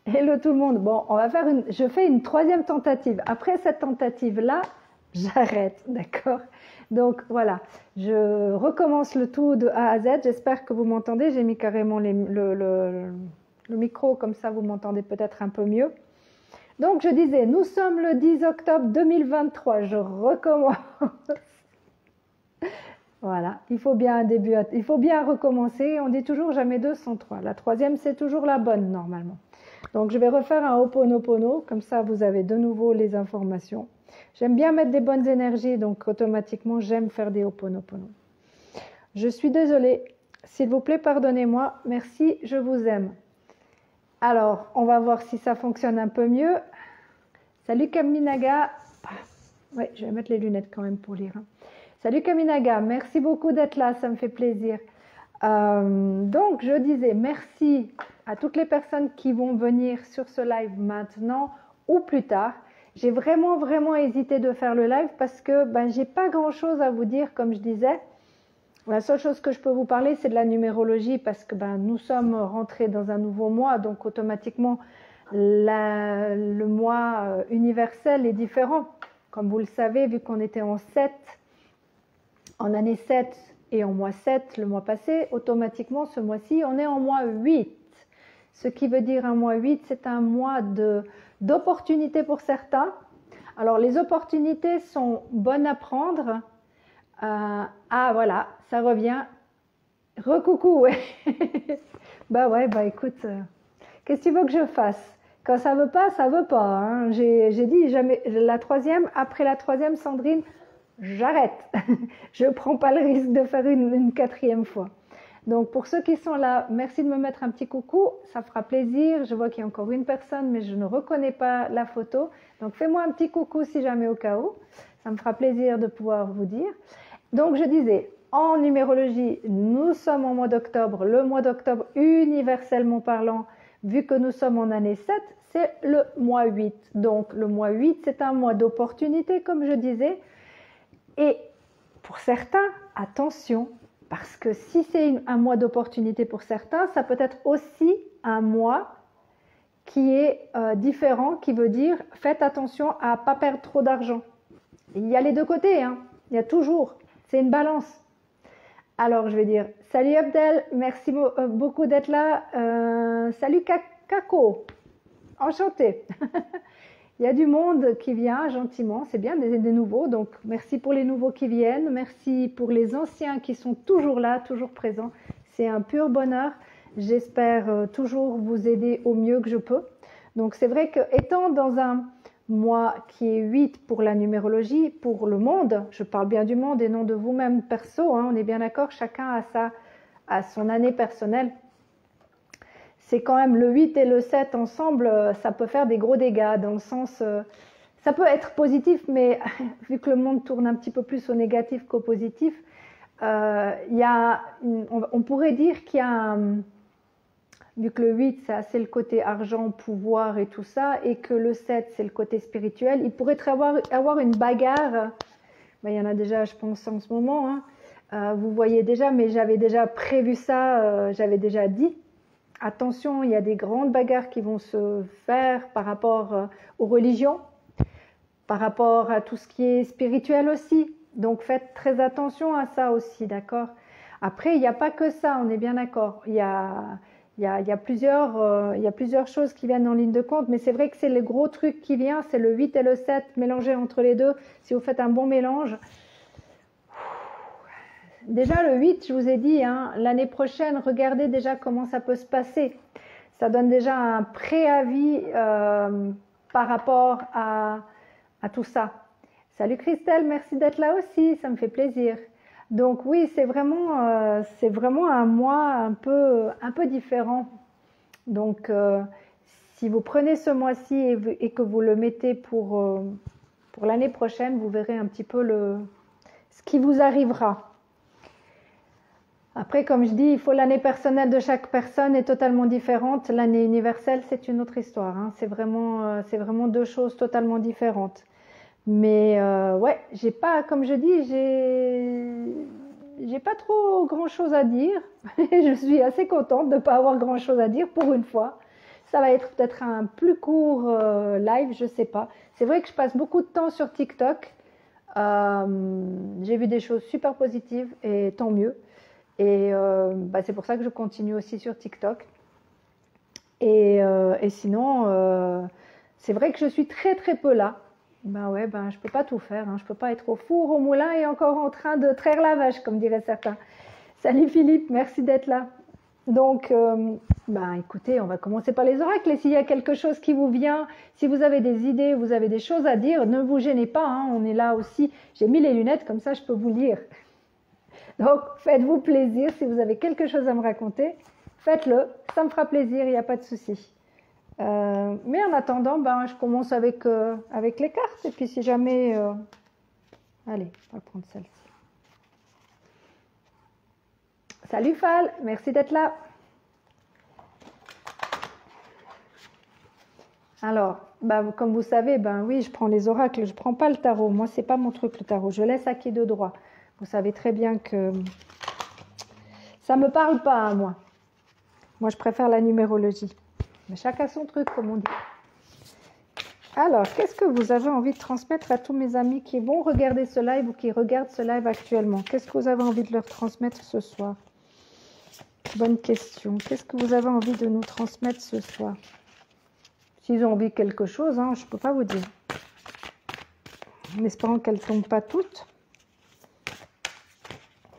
Hello tout le monde. Bon, on va faire je fais une troisième tentative. Après cette tentative-là, j'arrête, d'accord? Donc voilà, je recommence le tout de A à Z. J'espère que vous m'entendez. J'ai mis carrément le micro, comme ça vous m'entendez peut-être un peu mieux. Donc je disais, nous sommes le 10 octobre 2023. Je recommence. Voilà, il faut bien il faut bien recommencer. On dit toujours jamais 2 sans 3. La troisième, c'est toujours la bonne normalement. Donc je vais refaire un Ho'oponopono, comme ça vous avez de nouveau les informations. J'aime bien mettre des bonnes énergies, donc automatiquement j'aime faire des Ho'oponopono. Je suis désolée, s'il vous plaît pardonnez-moi, merci, je vous aime. Alors, on va voir si ça fonctionne un peu mieux. Salut Kaminaga. Oui, je vais mettre les lunettes quand même pour lire. Salut Kaminaga, merci beaucoup d'être là, ça me fait plaisir. Donc, je disais merci à toutes les personnes qui vont venir sur ce live maintenant ou plus tard. J'ai vraiment hésité de faire le live parce que j'ai pas grand-chose à vous dire, comme je disais. La seule chose que je peux vous parler, c'est de la numérologie parce que nous sommes rentrés dans un nouveau mois, donc automatiquement, le mois universel est différent. Comme vous le savez, vu qu'on était en 7, en année 7 et en mois 7 le mois passé, automatiquement ce mois-ci, on est en mois 8. Ce qui veut dire un mois 8, c'est un mois d'opportunités pour certains. Alors les opportunités sont bonnes à prendre. Ah voilà, ça revient. Recoucou, ouais. Écoute, qu'est-ce que tu veux que je fasse? Quand ça veut pas, ça veut pas. Hein. J'ai dit jamais la troisième, après la troisième, Sandrine, j'arrête. Je ne prends pas le risque de faire une quatrième fois. Donc pour ceux qui sont là, merci de me mettre un petit coucou, ça fera plaisir. Je vois qu'il y a encore une personne, mais je ne reconnais pas la photo. Donc fais-moi un petit coucou si jamais au cas où. Ça me fera plaisir de pouvoir vous dire. Donc je disais, en numérologie, nous sommes en mois d'octobre. Le mois d'octobre, universellement parlant, vu que nous sommes en année 7, c'est le mois 8. Donc le mois 8, c'est un mois d'opportunité, comme je disais. Et pour certains, attention, parce que si c'est un mois d'opportunité pour certains, ça peut être aussi un mois qui est différent, qui veut dire faites attention à ne pas perdre trop d'argent. Il y a les deux côtés, hein. Il y a toujours, c'est une balance. Alors je vais dire salut Abdel, merci beaucoup d'être là. Salut Kako, enchanté. Il y a du monde qui vient gentiment, c'est bien, des nouveaux, donc merci pour les nouveaux qui viennent, merci pour les anciens qui sont toujours là, toujours présents. C'est un pur bonheur, j'espère toujours vous aider au mieux que je peux. Donc c'est vrai que étant dans un mois qui est 8 pour la numérologie, pour le monde, je parle bien du monde et non de vous-même perso, hein, on est bien d'accord, chacun a son année personnelle. C'est quand même le 8 et le 7 ensemble, ça peut faire des gros dégâts dans le sens, ça peut être positif, mais vu que le monde tourne un petit peu plus au négatif qu'au positif, on pourrait dire qu'il y a, vu que le 8 c'est le côté argent, pouvoir et tout ça, et que le 7 c'est le côté spirituel, il pourrait avoir une bagarre, il y en a déjà je pense en ce moment, hein. Vous voyez déjà, mais j'avais déjà prévu ça, j'avais déjà dit. Attention, il y a des grandes bagarres qui vont se faire par rapport aux religions, par rapport à tout ce qui est spirituel aussi. Donc faites très attention à ça aussi, d'accord? Après, il n'y a pas que ça, on est bien d'accord. Il y a plusieurs choses qui viennent en ligne de compte, mais c'est vrai que c'est le gros truc qui vient, c'est le 8 et le 7 mélangés entre les deux. Si vous faites un bon mélange, déjà le 8, je vous ai dit, hein, l'année prochaine, regardez déjà comment ça peut se passer. Ça donne déjà un préavis par rapport à tout ça. Salut Christelle, merci d'être là aussi, ça me fait plaisir. Donc oui, c'est vraiment un mois un peu différent. Donc si vous prenez ce mois-ci et que vous le mettez pour l'année prochaine, vous verrez un petit peu ce qui vous arrivera. Après, comme je dis, l'année personnelle de chaque personne est totalement différente. L'année universelle, c'est une autre histoire. Hein. C'est vraiment deux choses totalement différentes. Mais ouais, j'ai pas, comme je dis, j'ai pas trop grand chose à dire. Je suis assez contente de ne pas avoir grand chose à dire pour une fois. ça va être peut-être un plus court live, je ne sais pas. C'est vrai que je passe beaucoup de temps sur TikTok. J'ai vu des choses super positives et tant mieux. Et c'est pour ça que je continue aussi sur TikTok. Et sinon, c'est vrai que je suis très très peu là. Je peux pas tout faire. Hein. Je peux pas être au four, au moulin et encore en train de traire la vache, comme diraient certains. Salut Philippe, merci d'être là. Donc, écoutez, on va commencer par les oracles. Et s'il y a quelque chose qui vous vient, si vous avez des idées, vous avez des choses à dire, ne vous gênez pas. Hein, on est là aussi. J'ai mis les lunettes, comme ça je peux vous lire. Donc, faites-vous plaisir. Si vous avez quelque chose à me raconter, faites-le. Ça me fera plaisir, il n'y a pas de souci. Mais en attendant, je commence avec les cartes. Et puis si jamais... Allez, on va prendre celle-ci. Salut Fal, merci d'être là. Alors, comme vous savez, oui, je prends les oracles, je ne prends pas le tarot. Moi, ce n'est pas mon truc le tarot. Je laisse à qui de droit. Vous savez très bien que ça ne me parle pas à moi. Moi, je préfère la numérologie. Mais chacun son truc, comme on dit. Alors, qu'est-ce que vous avez envie de transmettre à tous mes amis qui vont regarder ce live ou qui regardent ce live actuellement? Qu'est-ce que vous avez envie de leur transmettre ce soir? Bonne question. Qu'est-ce que vous avez envie de nous transmettre ce soir? S'ils ont envie de quelque chose, hein, je ne peux pas vous dire. En espérant qu'elles ne tombent pas toutes.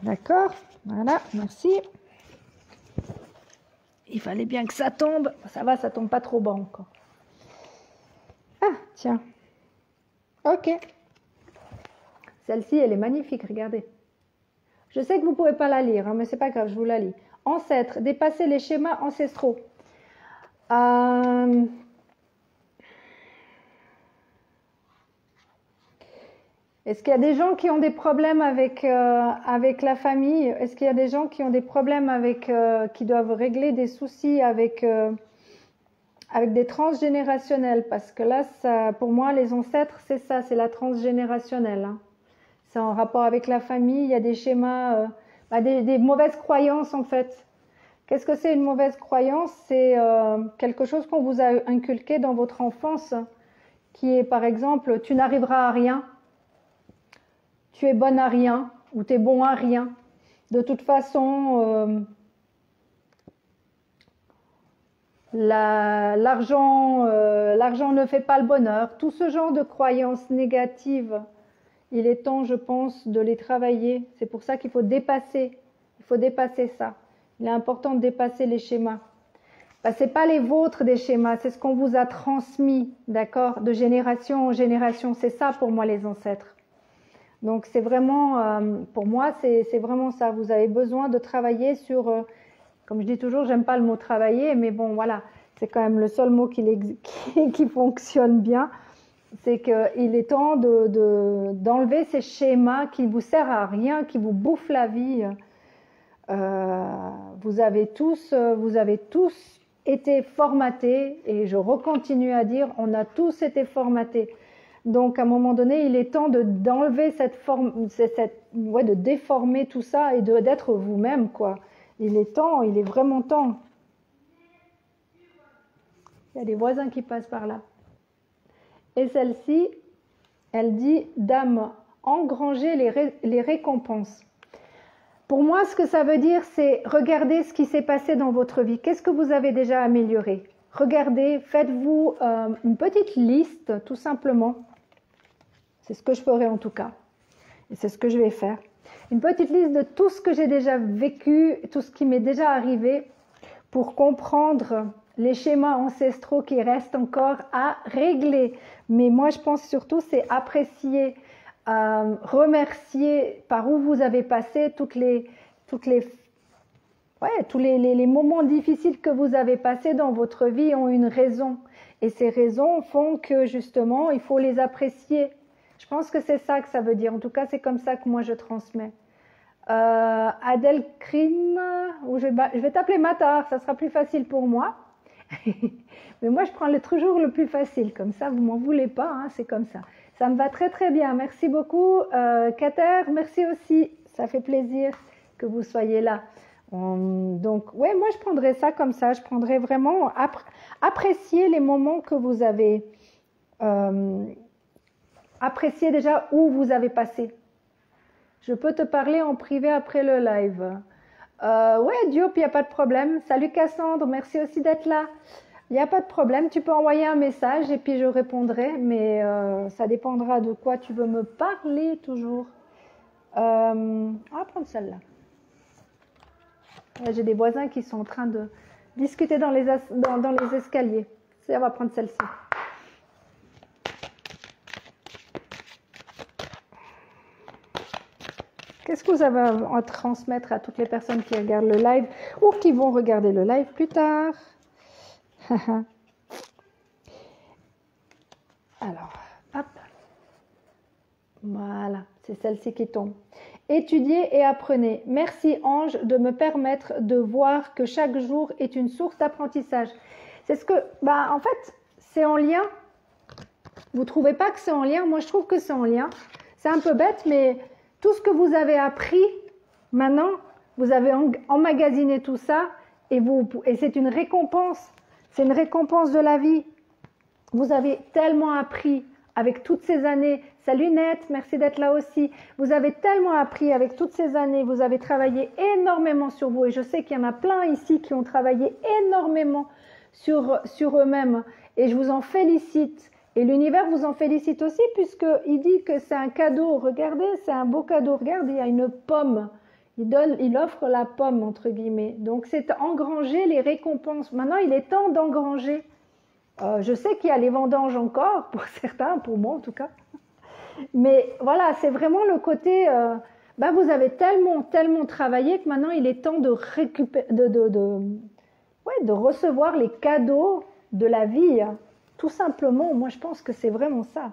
D'accord. Voilà, merci. Il fallait bien que ça tombe. Ça va, ça tombe pas trop bas encore. Ah, tiens. Ok. Celle-ci, elle est magnifique, regardez. Je sais que vous ne pouvez pas la lire, hein, mais c'est pas grave, je vous la lis. Ancêtres, dépasser les schémas ancestraux. Est-ce qu'il y a des gens qui ont des problèmes avec la famille? Est-ce qu'il y a des gens qui ont des problèmes qui doivent régler des soucis avec des transgénérationnels? Parce que là, pour moi, les ancêtres, c'est ça, c'est la transgénérationnelle. Hein. C'est en rapport avec la famille, il y a des schémas, des mauvaises croyances en fait. Qu'est-ce que c'est une mauvaise croyance? C'est quelque chose qu'on vous a inculqué dans votre enfance, qui est par exemple, tu n'arriveras à rien. Tu es bonne à rien ou tu es bon à rien. De toute façon, l'argent ne fait pas le bonheur. Tout ce genre de croyances négatives, il est temps, je pense, de les travailler. C'est pour ça qu'il faut dépasser. Il faut dépasser ça. Il est important de dépasser les schémas. Ce n'est pas les vôtres des schémas, c'est ce qu'on vous a transmis, d'accord, de génération en génération. C'est ça pour moi les ancêtres. Donc c'est vraiment, pour moi, c'est vraiment ça. Vous avez besoin de travailler sur, comme je dis toujours, j'aime pas le mot travailler, mais bon voilà, c'est quand même le seul mot qui fonctionne bien. C'est qu'il est temps d'enlever ces schémas qui vous servent à rien, qui vous bouffent la vie. Vous avez tous été formatés, et je recontinue à dire, on a tous été formatés. Donc, à un moment donné, il est temps d'enlever cette forme, de déformer tout ça et d'être vous-même, quoi. Il est temps, il est vraiment temps. Il y a des voisins qui passent par là. Et celle-ci, elle dit « Dame, engranger les récompenses ». Pour moi, ce que ça veut dire, c'est regarder ce qui s'est passé dans votre vie. Qu'est-ce que vous avez déjà amélioré? Regardez, faites-vous une petite liste, tout simplement. C'est ce que je ferai en tout cas. Et c'est ce que je vais faire. Une petite liste de tout ce que j'ai déjà vécu, tout ce qui m'est déjà arrivé, pour comprendre les schémas ancestraux qui restent encore à régler. Mais moi, je pense surtout, c'est apprécier, remercier par où vous avez passé tous les moments difficiles que vous avez passés dans votre vie ont une raison. Et ces raisons font que, justement, il faut les apprécier. Je pense que c'est ça que ça veut dire. En tout cas, c'est comme ça que moi, je transmets. Adèle Krim, je vais t'appeler Matar, ça sera plus facile pour moi. Mais moi, je prends toujours le plus facile. Comme ça, vous m'en voulez pas, hein, c'est comme ça. Ça me va très, très bien. Merci beaucoup. Kater, merci aussi. Ça fait plaisir que vous soyez là. Donc, ouais, moi je prendrais ça comme ça. Je prendrais vraiment apprécier les moments que vous avez. Apprécier déjà où vous avez passé. Je peux te parler en privé après le live. Ouais, Diop, il n'y a pas de problème. Salut Cassandre, merci aussi d'être là. Il n'y a pas de problème, tu peux envoyer un message et puis je répondrai, mais ça dépendra de quoi tu veux me parler toujours. On va prendre celle-là. Là, j'ai des voisins qui sont en train de discuter dans les escaliers. On va prendre celle-ci. Qu'est-ce que vous avez à transmettre à toutes les personnes qui regardent le live ou qui vont regarder le live plus tard? Alors, hop. Voilà, c'est celle-ci qui tombe. Étudiez et apprenez. Merci Ange de me permettre de voir que chaque jour est une source d'apprentissage. C'est ce que, en fait, c'est en lien. Vous trouvez pas que c'est en lien? Moi, je trouve que c'est en lien. C'est un peu bête, mais tout ce que vous avez appris, maintenant, vous avez emmagasiné tout ça et c'est une récompense. C'est une récompense de la vie. Vous avez tellement appris avec toutes ces années. Salut Net, merci d'être là aussi. Vous avez tellement appris avec toutes ces années. Vous avez travaillé énormément sur vous. Et je sais qu'il y en a plein ici qui ont travaillé énormément sur eux-mêmes. Et je vous en félicite. Et l'univers vous en félicite aussi puisqu'il dit que c'est un cadeau. Regardez, c'est un beau cadeau. Regardez, il y a une pomme. Il offre la pomme, entre guillemets. Donc, c'est engranger les récompenses. Maintenant, il est temps d'engranger. Je sais qu'il y a les vendanges encore, pour certains, pour moi en tout cas. Mais voilà, c'est vraiment le côté... vous avez tellement travaillé que maintenant, il est temps de récupérer, de recevoir les cadeaux de la vie. Tout simplement, moi je pense que c'est vraiment ça.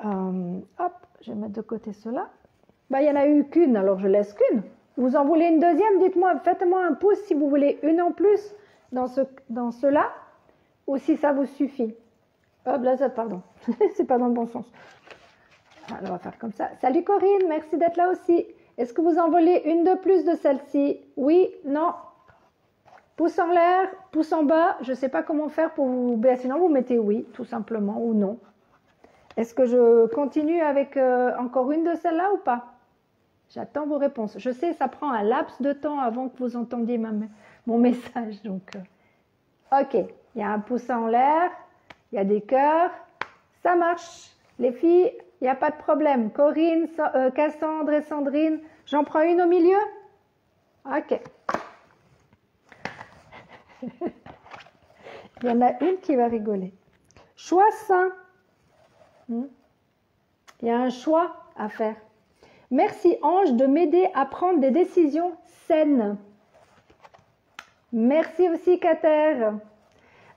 Hop, je vais mettre de côté cela. Il n'y en a eu qu'une, alors je laisse qu'une. Vous en voulez une deuxième? Dites-moi, faites-moi un pouce si vous voulez une en plus dans cela, ou si ça vous suffit. Hop, là, pardon, c'est pas dans le bon sens. Alors, on va faire comme ça. Salut Corinne, merci d'être là aussi. Est-ce que vous en voulez une de plus de celle-ci? Oui, non. Pouce en l'air, pouce en bas. Je ne sais pas comment faire pour vous... Sinon, vous mettez oui, tout simplement, ou non. Est-ce que je continue avec encore une de celles-là ou pas? J'attends vos réponses. Je sais, ça prend un laps de temps avant que vous entendiez mon message. Donc, ok, il y a un pouce en l'air, il y a des cœurs. Ça marche. Les filles, il n'y a pas de problème. Corinne, Cassandre et Sandrine, j'en prends une au milieu? Ok. Il y en a une qui va rigoler. Choix sain. Il y a un choix à faire. Merci Ange de m'aider à prendre des décisions saines. Merci aussi Kater.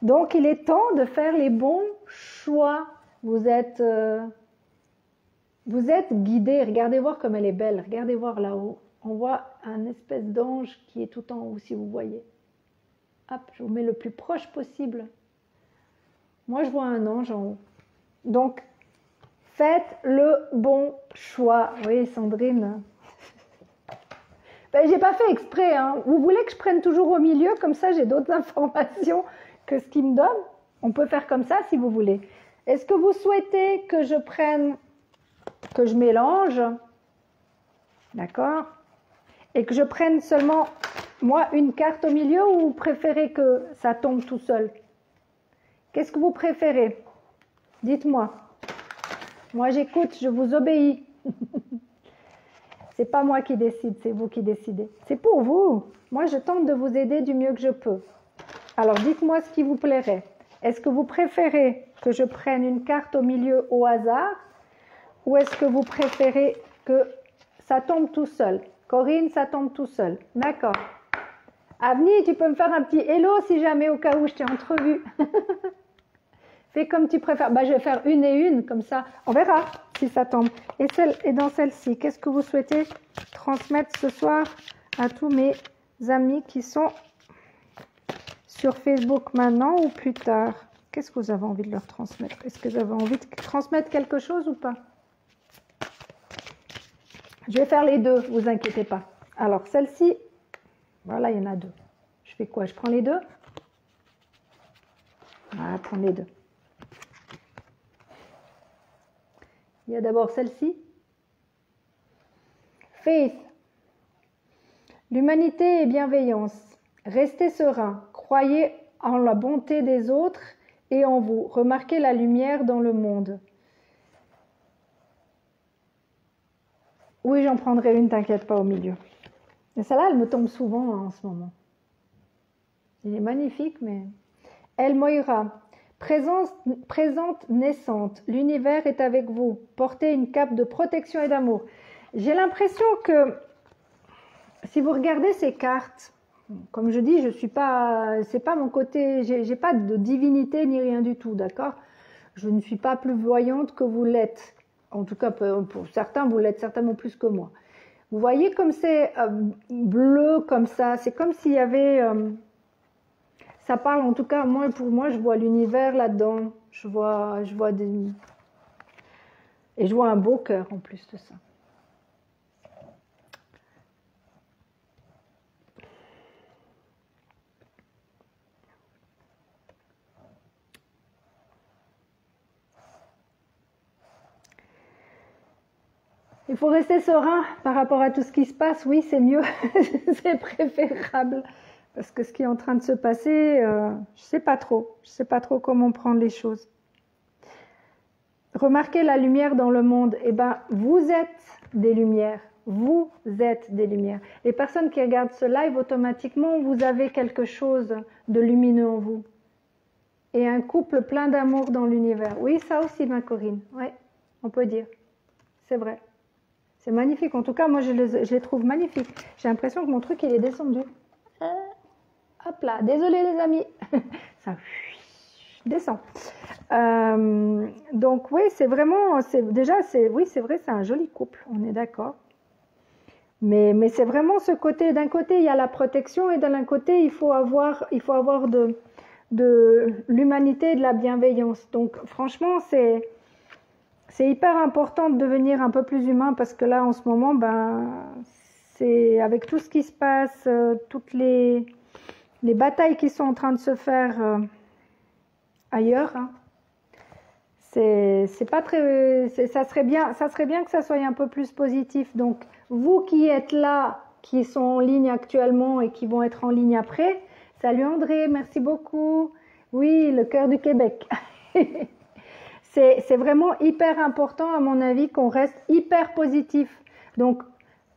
Donc il est temps de faire les bons choix. Vous êtes guidés. Regardez voir comme elle est belle. Regardez voir là-haut. On voit un espèce d'ange qui est tout en haut si vous voyez. Hop, je vous mets le plus proche possible. Moi, je vois un ange en haut. Donc, faites le bon choix. Oui, Sandrine. J'ai pas fait exprès. Hein. Vous voulez que je prenne toujours au milieu? Comme ça, j'ai d'autres informations que ce qu'il me donne. On peut faire comme ça si vous voulez. Est-ce que vous souhaitez que je mélange? D'accord? Et que je prenne seulement... moi, une carte au milieu ou vous préférez que ça tombe tout seul? Qu'est-ce que vous préférez? Dites-moi. Moi, j'écoute, je vous obéis. C'est pas moi qui décide, c'est vous qui décidez. C'est pour vous. Moi, je tente de vous aider du mieux que je peux. Alors, dites-moi ce qui vous plairait. Est-ce que vous préférez que je prenne une carte au milieu au hasard? Ou est-ce que vous préférez que ça tombe tout seul? Corinne, ça tombe tout seul. D'accord. Avni, tu peux me faire un petit hello si jamais au cas où je t'ai entrevu. Fais comme tu préfères. Je vais faire une et une, comme ça. On verra si ça tombe. Et dans celle-ci, qu'est-ce que vous souhaitez transmettre ce soir à tous mes amis qui sont sur Facebook maintenant ou plus tard? Qu'est-ce que vous avez envie de leur transmettre? Est-ce que vous avez envie de transmettre quelque chose ou pas? Je vais faire les deux, vous inquiétez pas. Alors, celle-ci, voilà, il y en a deux. Je fais quoi? Je prends les deux? Voilà, prends les deux. Il y a d'abord celle-ci. Faith. L'humanité et bienveillance. Restez serein. Croyez en la bonté des autres et en vous. Remarquez la lumière dans le monde. Oui, j'en prendrai une, t'inquiète pas, au milieu. Et celle-là, elle me tombe souvent en ce moment. Il est magnifique, mais... El Moira. Présente naissante. L'univers est avec vous. Portez une cape de protection et d'amour. J'ai l'impression que, si vous regardez ces cartes, comme je dis, je suis pas, c'est pas mon côté, j'ai pas de divinité ni rien du tout, d'accord? Je ne suis pas plus voyante que vous l'êtes. En tout cas, pour certains, vous l'êtes certainement plus que moi. Vous voyez comme c'est bleu comme ça, c'est comme s'il y avait, ça parle en tout cas, moi pour moi, je vois l'univers là-dedans, je vois des, et je vois un beau cœur en plus de ça. Il faut rester serein par rapport à tout ce qui se passe. Oui, c'est mieux, c'est préférable. Parce que ce qui est en train de se passer, je ne sais pas trop. Je ne sais pas trop comment prendre les choses. Remarquez la lumière dans le monde. Eh bien, vous êtes des lumières. Vous êtes des lumières. Les personnes qui regardent ce live, automatiquement, vous avez quelque chose de lumineux en vous. Et un couple plein d'amour dans l'univers. Oui, ça aussi, ma Corinne. Oui, on peut dire. C'est vrai. C'est magnifique. En tout cas, moi, je les trouve magnifiques. J'ai l'impression que mon truc, il est descendu. Hop là. Désolée, les amis. Ça descend. Donc, oui, c'est vraiment... Déjà, oui, c'est vrai, c'est un joli couple. On est d'accord. Mais c'est vraiment ce côté... D'un côté, il y a la protection et d'un côté, il faut avoir de l'humanité et de la bienveillance. Donc, franchement, c'est hyper important de devenir un peu plus humain parce que là, en ce moment, c'est avec tout ce qui se passe, toutes les batailles qui sont en train de se faire ailleurs, hein, c'est pas très, ça serait bien que ça soit un peu plus positif. Donc, vous qui êtes là, qui sont en ligne actuellement et qui vont être en ligne après, salut André, merci beaucoup. Oui, le cœur du Québec. C'est vraiment hyper important, à mon avis, qu'on reste hyper positif. Donc,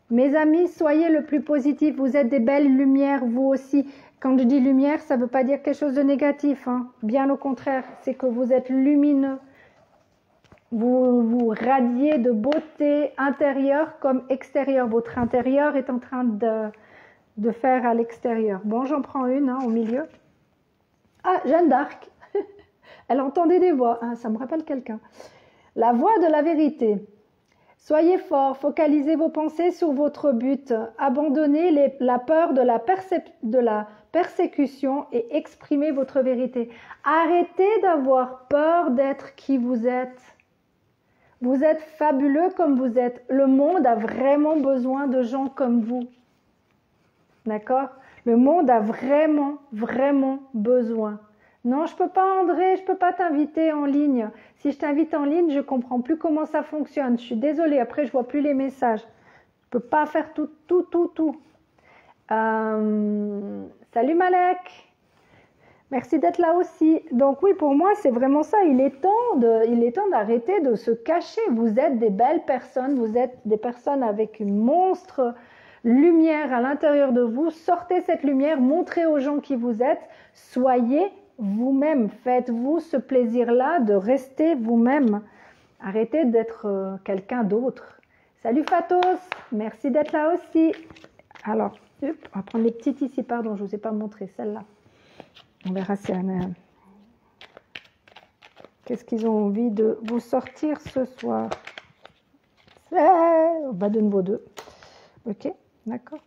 mes amis, soyez le plus positif. Vous êtes des belles lumières, vous aussi. Quand je dis lumière, ça ne veut pas dire quelque chose de négatif, hein. Bien au contraire, c'est que vous êtes lumineux. Vous radiez de beauté intérieure comme extérieure. Votre intérieur est en train de faire à l'extérieur. Bon, j'en prends une, hein, au milieu. Ah, Jeanne d'Arc. Elle entendait des voix, hein, ça me rappelle quelqu'un. La voix de la vérité. Soyez forts, focalisez vos pensées sur votre but, abandonnez la peur de la persécution et exprimez votre vérité. Arrêtez d'avoir peur d'être qui vous êtes. Vous êtes fabuleux comme vous êtes. Le monde a vraiment besoin de gens comme vous. D'accord? Le monde a vraiment, vraiment besoin. Non, je peux pas, André, je peux pas t'inviter en ligne. Si je t'invite en ligne, je comprends plus comment ça fonctionne. Je suis désolée, après je vois plus les messages. Je peux pas faire tout. Salut Malek. Merci d'être là aussi. Donc oui, pour moi, c'est vraiment ça. Il est temps d'arrêter de se cacher. Vous êtes des belles personnes, vous êtes des personnes avec une monstre lumière à l'intérieur de vous. Sortez cette lumière, montrez aux gens qui vous êtes. Soyez vous-même, faites-vous ce plaisir-là de rester vous-même. Arrêtez d'être quelqu'un d'autre. Salut Fatos, merci d'être là aussi. Alors, on va prendre les petites ici, pardon, je ne vous ai pas montré celle-là. On verra si qu'est-ce qu'ils ont envie de vous sortir ce soir. On va de nouveau deux. Ok, d'accord.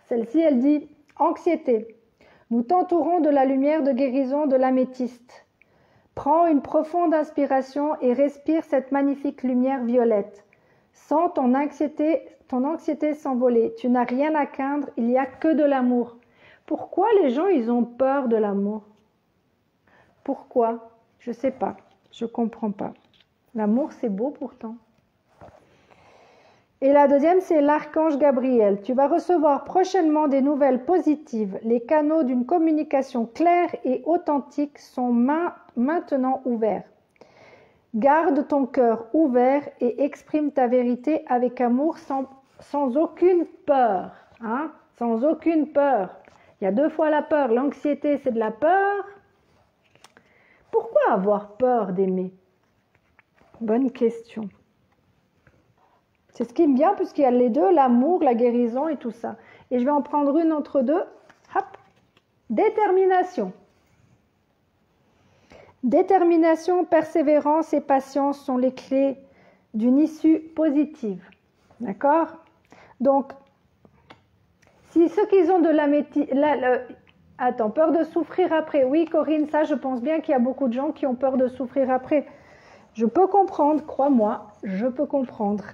Celle-ci, elle dit « Anxiété, nous t'entourons de la lumière de guérison de l'améthyste. Prends une profonde inspiration et respire cette magnifique lumière violette. Sans ton anxiété s'envoler. Tu n'as rien à craindre, il n'y a que de l'amour. Pourquoi les gens, ils ont peur de l'amour? Pourquoi? Je ne sais pas, je ne comprends pas. L'amour, c'est beau pourtant. Et la deuxième, c'est l'archange Gabriel. Tu vas recevoir prochainement des nouvelles positives. Les canaux d'une communication claire et authentique sont maintenant ouverts. Garde ton cœur ouvert et exprime ta vérité avec amour sans aucune peur. Hein? Sans aucune peur. Il y a deux fois la peur. L'anxiété, c'est de la peur. Pourquoi avoir peur d'aimer? Bonne question. C'est ce qui me vient puisqu'il y a les deux, l'amour, la guérison et tout ça. Et je vais en prendre une entre deux. Hop. Détermination. Détermination, persévérance et patience sont les clés d'une issue positive. D'accord? Donc, si ceux qui ont de l'améthyste... Attends, peur de souffrir après. Oui, Corinne, ça, je pense bien qu'il y a beaucoup de gens qui ont peur de souffrir après. Je peux comprendre, crois-moi, je peux comprendre.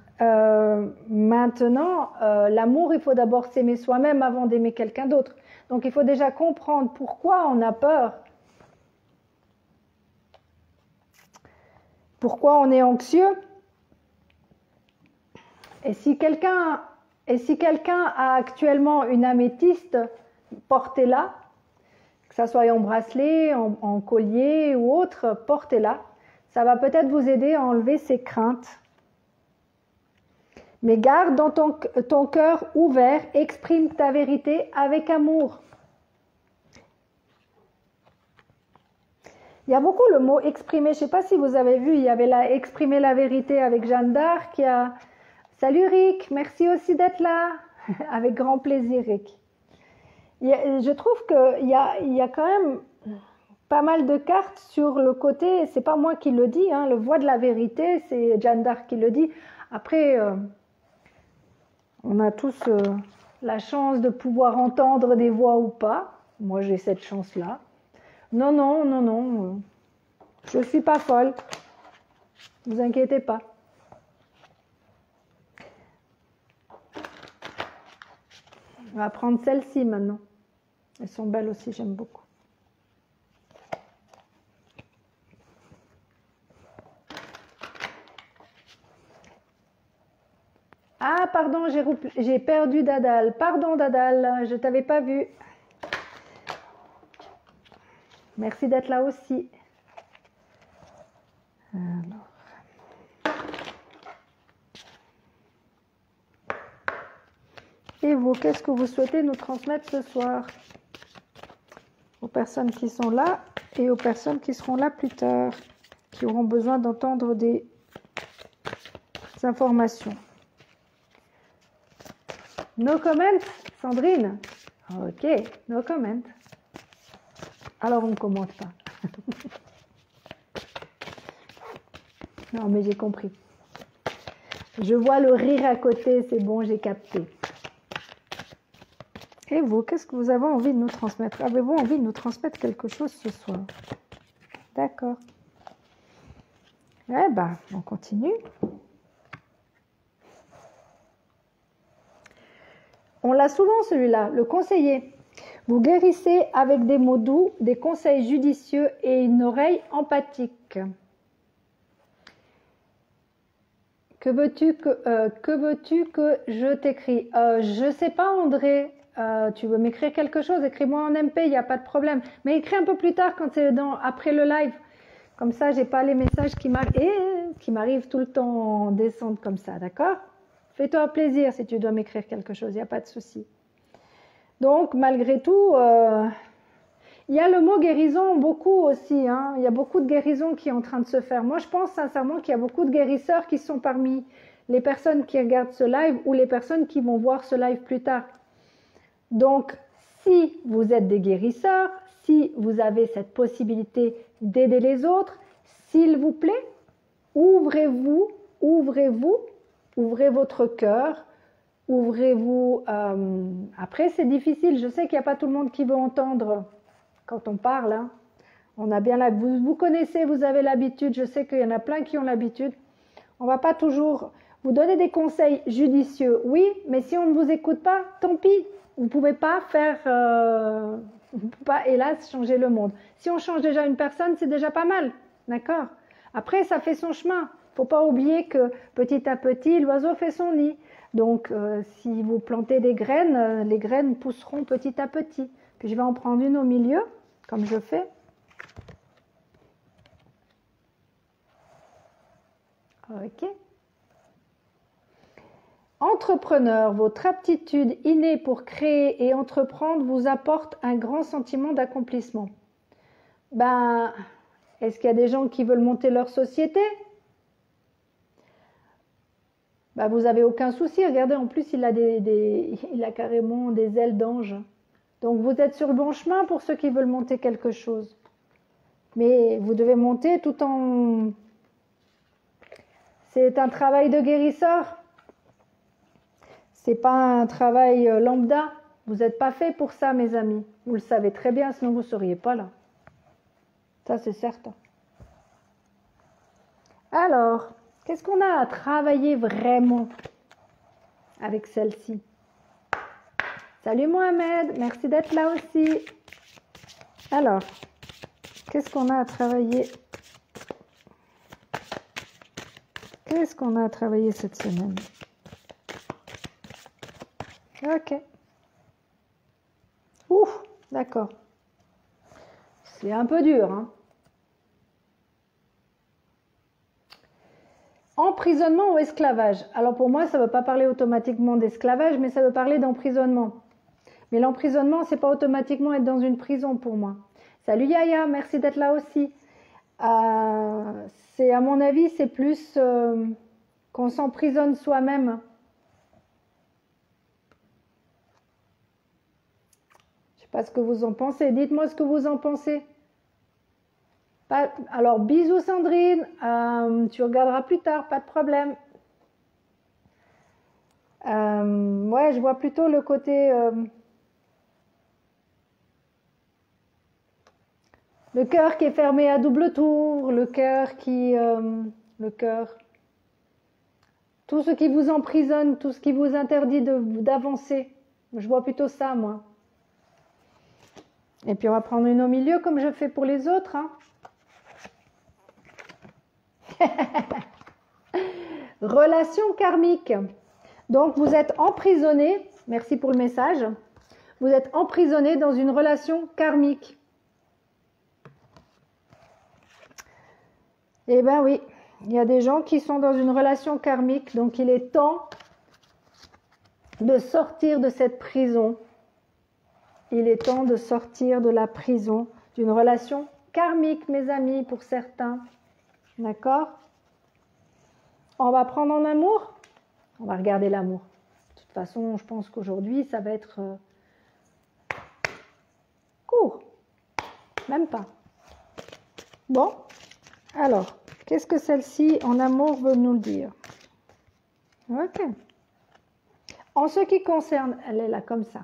Maintenant, l'amour, il faut d'abord s'aimer soi-même avant d'aimer quelqu'un d'autre. Donc, il faut déjà comprendre pourquoi on a peur. Pourquoi on est anxieux. Et si quelqu'un a actuellement une améthyste, portez-la. Que ça soit en bracelet, en collier ou autre, portez-la. Ça va peut-être vous aider à enlever ces craintes. Mais garde dans ton cœur ouvert, exprime ta vérité avec amour. Il y a beaucoup le mot exprimer. Je ne sais pas si vous avez vu, il y avait exprimer la vérité avec Jeanne d'Arc. Salut Rick, merci aussi d'être là. Avec grand plaisir Rick. Je trouve qu'il y a quand même pas mal de cartes sur le côté, c'est pas moi qui le dis, hein, le voix de la vérité, c'est Jeanne d'Arc qui le dit. Après, on a tous la chance de pouvoir entendre des voix ou pas. Moi, j'ai cette chance-là. Non, je ne suis pas folle. Ne vous inquiétez pas. On va prendre celle-ci maintenant. Elles sont belles aussi, j'aime beaucoup. Ah, pardon, j'ai perdu Dadal. Pardon, Dadal, je ne t'avais pas vu. Merci d'être là aussi. Alors. Et vous, qu'est-ce que vous souhaitez nous transmettre ce soir? Aux personnes qui sont là et aux personnes qui seront là plus tard, qui auront besoin d'entendre des informations. No comment, Sandrine? Ok, no comment. Alors on ne commente pas. Non, mais j'ai compris. Je vois le rire à côté, c'est bon, j'ai capté. Et vous, qu'est-ce que vous avez envie de nous transmettre? Avez-vous envie de nous transmettre quelque chose ce soir? D'accord. Eh ben, on continue. On l'a souvent celui-là, le conseiller. Vous guérissez avec des mots doux, des conseils judicieux et une oreille empathique. Que veux-tu que je t'écris? Je ne sais pas, André. Tu veux m'écrire quelque chose? Écris-moi en MP, il n'y a pas de problème. Mais écris un peu plus tard quand c'est après le live. Comme ça, je n'ai pas les messages qui m'arrivent tout le temps en descente comme ça, d'accord? Fais-toi plaisir si tu dois m'écrire quelque chose, il n'y a pas de souci. Donc, malgré tout, il y a le mot guérison beaucoup aussi. Hein. Il y a beaucoup de guérison qui est en train de se faire. Moi, je pense sincèrement qu'il y a beaucoup de guérisseurs qui sont parmi les personnes qui regardent ce live ou les personnes qui vont voir ce live plus tard. Donc, si vous êtes des guérisseurs, si vous avez cette possibilité d'aider les autres, s'il vous plaît, ouvrez votre cœur, ouvrez-vous. Après, c'est difficile. Je sais qu'il n'y a pas tout le monde qui veut entendre quand on parle. Hein. On a bien vous connaissez, vous avez l'habitude. Je sais qu'il y en a plein qui ont l'habitude. On ne va pas toujours Vous donnez des conseils judicieux, oui, mais si on ne vous écoute pas, tant pis. Vous ne pouvez pas faire, pas, hélas, changer le monde. Si on change déjà une personne, c'est déjà pas mal, d'accord? Après, ça fait son chemin. Il ne faut pas oublier que petit à petit, l'oiseau fait son nid. Donc, si vous plantez des graines, les graines pousseront petit à petit. Puis je vais en prendre une au milieu, comme je fais. Ok. Entrepreneur, votre aptitude innée pour créer et entreprendre vous apporte un grand sentiment d'accomplissement. Ben, est-ce qu'il y a des gens qui veulent monter leur société? Ben, vous n'avez aucun souci. Regardez, en plus, il a carrément des ailes d'ange. Donc, vous êtes sur le bon chemin pour ceux qui veulent monter quelque chose. Mais vous devez monter tout en... C'est un travail de guérisseur. C'est pas un travail lambda. Vous n'êtes pas fait pour ça, mes amis. Vous le savez très bien, sinon vous ne seriez pas là. Ça, c'est certain. Alors, qu'est-ce qu'on a à travailler vraiment avec celle-ci? Salut Mohamed, merci d'être là aussi. Alors, qu'est-ce qu'on a à travailler? Qu'est-ce qu'on a à travailler cette semaine? Ok. Ouf, d'accord. C'est un peu dur, hein. Emprisonnement ou esclavage? Alors pour moi, ça ne veut pas parler automatiquement d'esclavage, mais ça veut parler d'emprisonnement. Mais l'emprisonnement, c'est pas automatiquement être dans une prison pour moi. Salut Yaya, merci d'être là aussi. À mon avis, c'est plus qu'on s'emprisonne soi-même. Je sais pas ce que vous en pensez. Dites-moi ce que vous en pensez. Alors, bisous Sandrine. Tu regarderas plus tard, pas de problème. Ouais, je vois plutôt le côté... le cœur qui est fermé à double tour, le cœur qui... le cœur... Tout ce qui vous emprisonne, tout ce qui vous interdit d'avancer. Je vois plutôt ça, moi. Et puis on va prendre une au milieu comme je fais pour les autres. Hein. Relation karmique. Donc vous êtes emprisonné, merci pour le message, vous êtes emprisonné dans une relation karmique. Eh bien oui, il y a des gens qui sont dans une relation karmique, donc il est temps de sortir de cette prison. Il est temps de sortir de la prison d'une relation karmique, mes amis, pour certains. D'accord? On va prendre en amour? On va regarder l'amour. De toute façon, je pense qu'aujourd'hui, ça va être court. Même pas. Bon. Alors, qu'est-ce que celle-ci en amour veut nous le dire? Ok. En ce qui concerne, elle est là comme ça.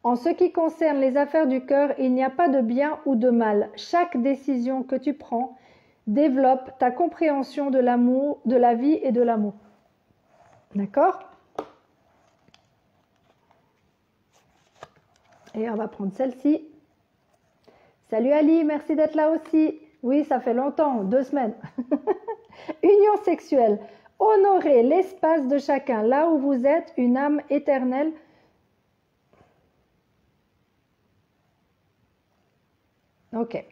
En ce qui concerne les affaires du cœur, il n'y a pas de bien ou de mal. Chaque décision que tu prends développe ta compréhension de l'amour, de la vie et de l'amour. D'accord? Et on va prendre celle-ci. Salut Ali, merci d'être là aussi. Oui, ça fait longtemps, 2 semaines. Union sexuelle. Honorez l'espace de chacun. Là où vous êtes, une âme éternelle. Ok,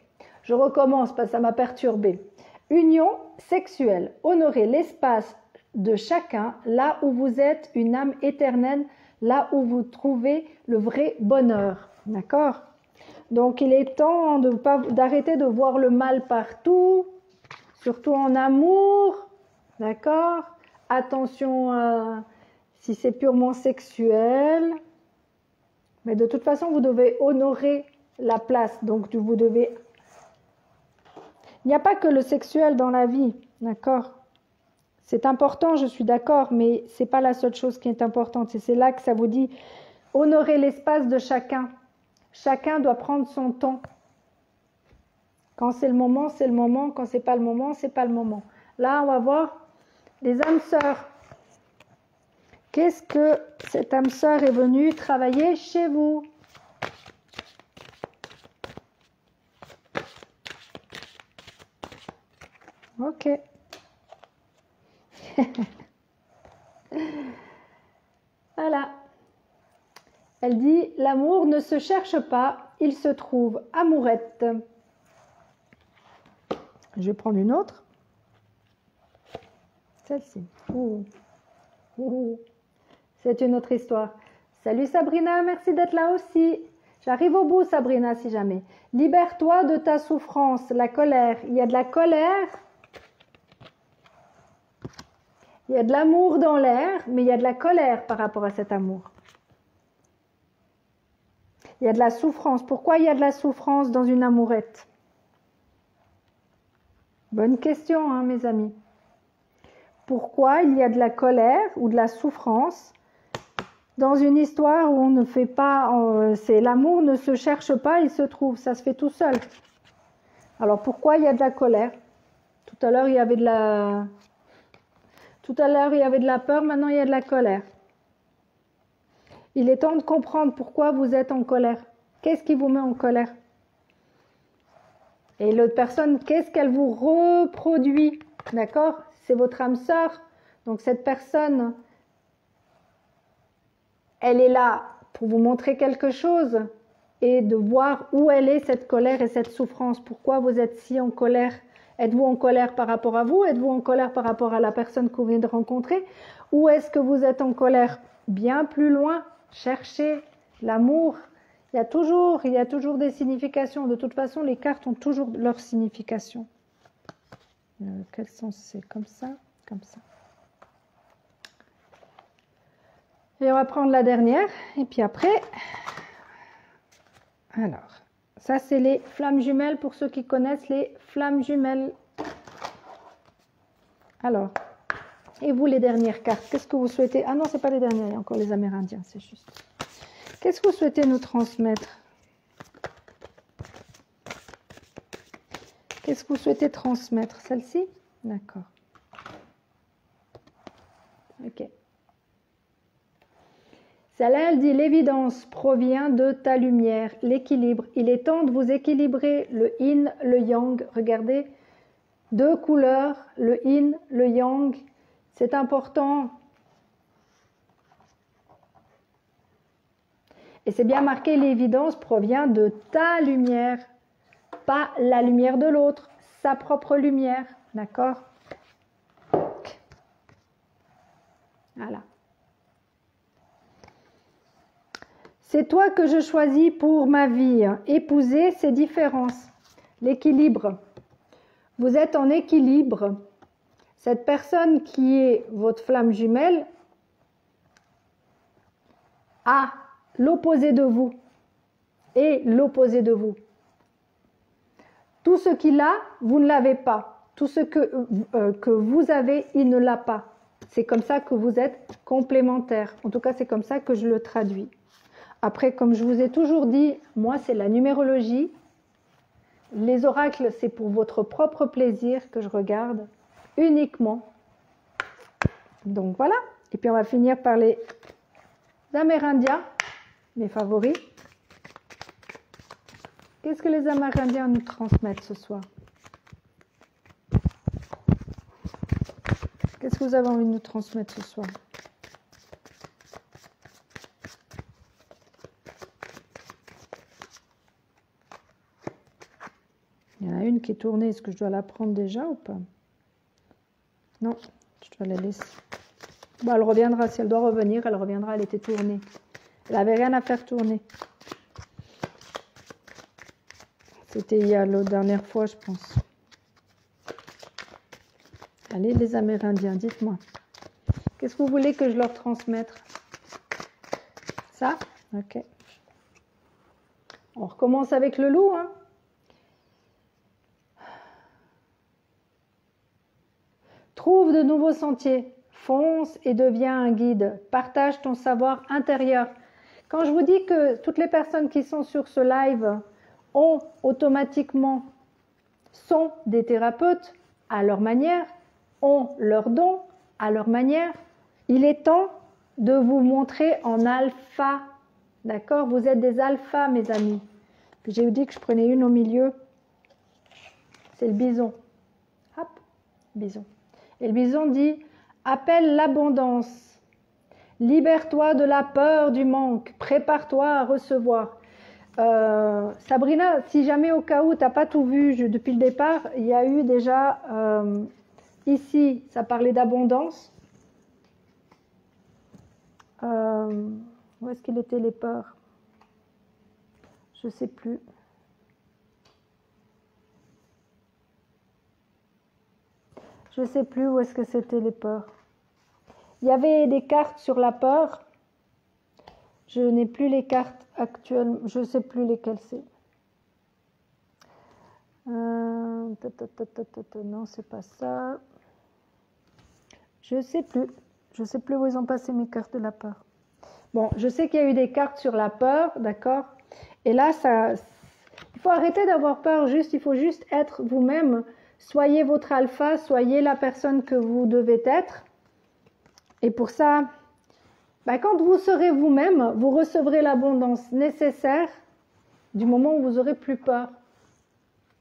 je recommence parce que ça m'a perturbée. Union sexuelle. Honorez l'espace de chacun. Là où vous êtes, une âme éternelle. Là où vous trouvez le vrai bonheur. D'accord? Donc, il est temps d'arrêter de voir le mal partout, surtout en amour, d'accord? Attention si c'est purement sexuel. Mais de toute façon, vous devez honorer la place. Donc, vous devez... Il n'y a pas que le sexuel dans la vie, d'accord? C'est important, je suis d'accord, mais ce n'est pas la seule chose qui est importante. Et c'est là que ça vous dit honorer l'espace de chacun. Chacun doit prendre son temps. Quand c'est le moment, c'est le moment. Quand c'est pas le moment, c'est pas le moment. Là, on va voir Les âmes sœurs. Qu'est-ce que cette âme sœur est venue travailler chez vous? Ok. Voilà. Elle dit, l'amour ne se cherche pas, il se trouve. Amourette. Je vais prendre une autre. Celle-ci. C'est une autre histoire. Salut Sabrina, merci d'être là aussi. J'arrive au bout Sabrina si jamais. Libère-toi de ta souffrance, la colère. Il y a de la colère. Il y a de l'amour dans l'air, mais il y a de la colère par rapport à cet amour. Il y a de la souffrance. Pourquoi il y a de la souffrance dans une amourette? Bonne question, hein, mes amis. Pourquoi il y a de la colère ou de la souffrance dans une histoire où on ne fait pas... c'est l'amour ne se cherche pas, il se trouve. Ça se fait tout seul. Alors, pourquoi il y a de la colère? Tout à l'heure, il y avait de la... Tout à l'heure, il y avait de la peur, maintenant il y a de la colère. Il est temps de comprendre pourquoi vous êtes en colère. Qu'est-ce qui vous met en colère? Et l'autre personne, qu'est-ce qu'elle vous reproduit? D'accord? C'est votre âme sœur. Donc cette personne, elle est là pour vous montrer quelque chose et de voir où elle est, cette colère et cette souffrance. Pourquoi vous êtes si en colère? Êtes-vous en colère par rapport à vous? Êtes-vous en colère par rapport à la personne que vous venez de rencontrer? Ou est-ce que vous êtes en colère bien plus loin? Cherchez l'amour. Il y a toujours des significations. De toute façon, les cartes ont toujours leur signification. Quel sens c'est? Comme ça? Comme ça. Et on va prendre la dernière. Et puis après... Alors... Ça, c'est les flammes jumelles pour ceux qui connaissent les flammes jumelles. Alors, et vous, les dernières cartes, qu'est-ce que vous souhaitez? Ah non, ce n'est pas les dernières, il y a encore les Amérindiens, c'est juste. Qu'est-ce que vous souhaitez nous transmettre? Qu'est-ce que vous souhaitez transmettre? Celle-ci? D'accord. Ok. Celle-là, elle dit, l'évidence provient de ta lumière, l'équilibre. Il est temps de vous équilibrer, le yin, le yang. Regardez, deux couleurs, le yin, le yang. C'est important. Et c'est bien marqué, l'évidence provient de ta lumière, pas la lumière de l'autre, sa propre lumière. D'accord? Voilà. C'est toi que je choisis pour ma vie. Épouser ces différences. L'équilibre. Vous êtes en équilibre. Cette personne qui est votre flamme jumelle a l'opposé de vous et l'opposé de vous. Tout ce qu'il a, vous ne l'avez pas. Tout ce que vous avez, il ne l'a pas. C'est comme ça que vous êtes complémentaires. En tout cas, c'est comme ça que je le traduis. Après, comme je vous ai toujours dit, moi, c'est la numérologie. Les oracles, c'est pour votre propre plaisir que je regarde uniquement. Donc voilà. Et puis, on va finir par les Amérindiens, mes favoris. Qu'est-ce que les Amérindiens nous transmettent ce soir? Qu'est-ce que vous avez envie de nous transmettre ce soir? Il y en a une qui est tournée. Est-ce que je dois la prendre déjà ou pas? Non, je dois la laisser. Bon, elle reviendra. Si elle doit revenir, elle reviendra. Elle était tournée. Elle n'avait rien à faire tourner. C'était il y a la dernière fois, je pense. Allez, les Amérindiens, dites-moi. Qu'est-ce que vous voulez que je leur transmette? Ça? Ok. On recommence avec le loup, hein? Trouve de nouveaux sentiers, fonce et deviens un guide. Partage ton savoir intérieur. Quand je vous dis que toutes les personnes qui sont sur ce live ont sont des thérapeutes à leur manière, ont leurs dons, à leur manière. Il est temps de vous montrer en alpha. D'accord? Vous êtes des alphas, mes amis. Puis j'ai dit que je prenais une au milieu. C'est le bison. Hop, bison. Et le bison dit, appelle l'abondance. Libère-toi de la peur du manque. Prépare-toi à recevoir. Sabrina, si jamais au cas où tu n'as pas tout vu depuis le départ, il y a eu déjà, ici, ça parlait d'abondance. Où est-ce qu'il était les peurs? Je ne sais plus. Je ne sais plus où est-ce que c'était les peurs. Il y avait des cartes sur la peur. Je n'ai plus les cartes actuelles. Je ne sais plus lesquelles c'est. Non, c'est pas ça. Je ne sais plus. Je ne sais plus où ils ont passé mes cartes de la peur. Bon, je sais qu'il y a eu des cartes sur la peur, d'accord? Et là, il faut arrêter d'avoir peur. Il faut juste être vous-même. Soyez votre alpha, soyez la personne que vous devez être. Et pour ça, quand vous serez vous-même, vous recevrez l'abondance nécessaire du moment où vous aurez plus peur.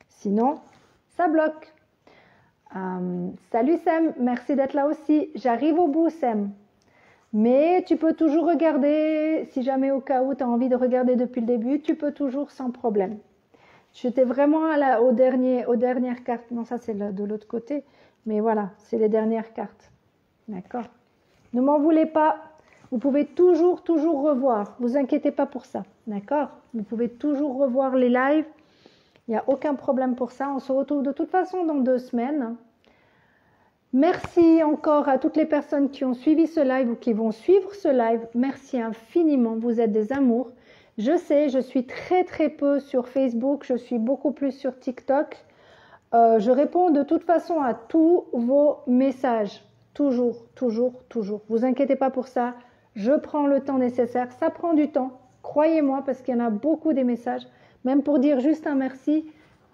Sinon, ça bloque. Salut Sam, merci d'être là aussi. J'arrive au bout, Sam. Mais tu peux toujours regarder, si jamais au cas où tu as envie de regarder depuis le début, tu peux toujours sans problème. J'étais vraiment aux dernières cartes. Non, ça c'est de l'autre côté. Mais voilà, c'est les dernières cartes. D'accord? Ne m'en voulez pas. Vous pouvez toujours revoir. Ne vous inquiétez pas pour ça. D'accord? Vous pouvez toujours revoir les lives. Il n'y a aucun problème pour ça. On se retrouve de toute façon dans 2 semaines. Merci encore à toutes les personnes qui ont suivi ce live ou qui vont suivre ce live. Merci infiniment. Vous êtes des amours. Je sais, je suis très peu sur Facebook. Je suis beaucoup plus sur TikTok. Je réponds de toute façon à tous vos messages. Toujours. Vous inquiétez pas pour ça. Je prends le temps nécessaire. Ça prend du temps. Croyez-moi, parce qu'il y en a beaucoup des messages. Même pour dire juste un merci.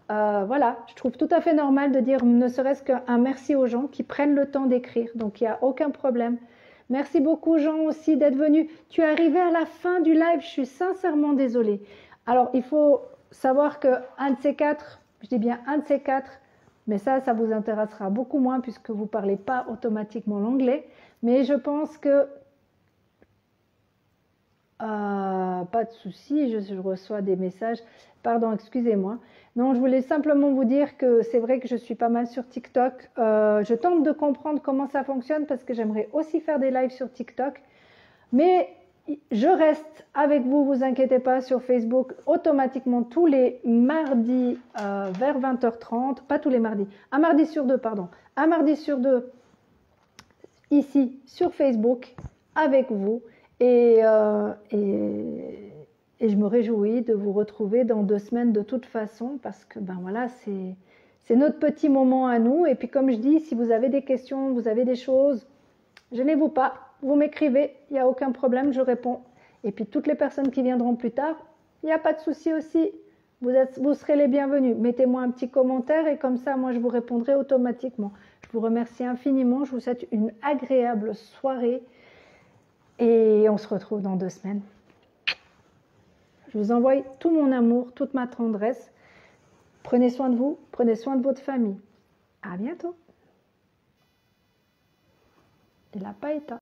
Voilà, je trouve tout à fait normal de dire ne serait-ce qu'un merci aux gens qui prennent le temps d'écrire. Donc, il n'y a aucun problème. Merci beaucoup, Jean, aussi, d'être venu. Tu es arrivé à la fin du live. Je suis sincèrement désolée. Alors, il faut savoir qu'un de ces 4, je dis bien un de ces 4, mais ça vous intéressera beaucoup moins puisque vous ne parlez pas automatiquement l'anglais. Mais je pense que pas de souci, je reçois des messages. Pardon, excusez-moi. Non, je voulais simplement vous dire que c'est vrai que je suis pas mal sur TikTok. Je tente de comprendre comment ça fonctionne parce que j'aimerais aussi faire des lives sur TikTok. Mais je reste avec vous, vous inquiétez pas, sur Facebook automatiquement tous les mardis vers 20h30. Pas tous les mardis, un mardi sur 2, pardon. Un mardi sur 2 ici sur Facebook avec vous. Et je me réjouis de vous retrouver dans 2 semaines de toute façon parce que voilà, c'est notre petit moment à nous. Et puis comme je dis, si vous avez des questions, vous avez des choses, gênez-vous pas, vous m'écrivez, il n'y a aucun problème, je réponds. Et puis toutes les personnes qui viendront plus tard, il n'y a pas de souci aussi, vous serez les bienvenus. Mettez-moi un petit commentaire et comme ça, moi je vous répondrai automatiquement. Je vous remercie infiniment, je vous souhaite une agréable soirée. Et on se retrouve dans 2 semaines. Je vous envoie tout mon amour, toute ma tendresse. Prenez soin de vous, prenez soin de votre famille. À bientôt. Il n'a pas éteint.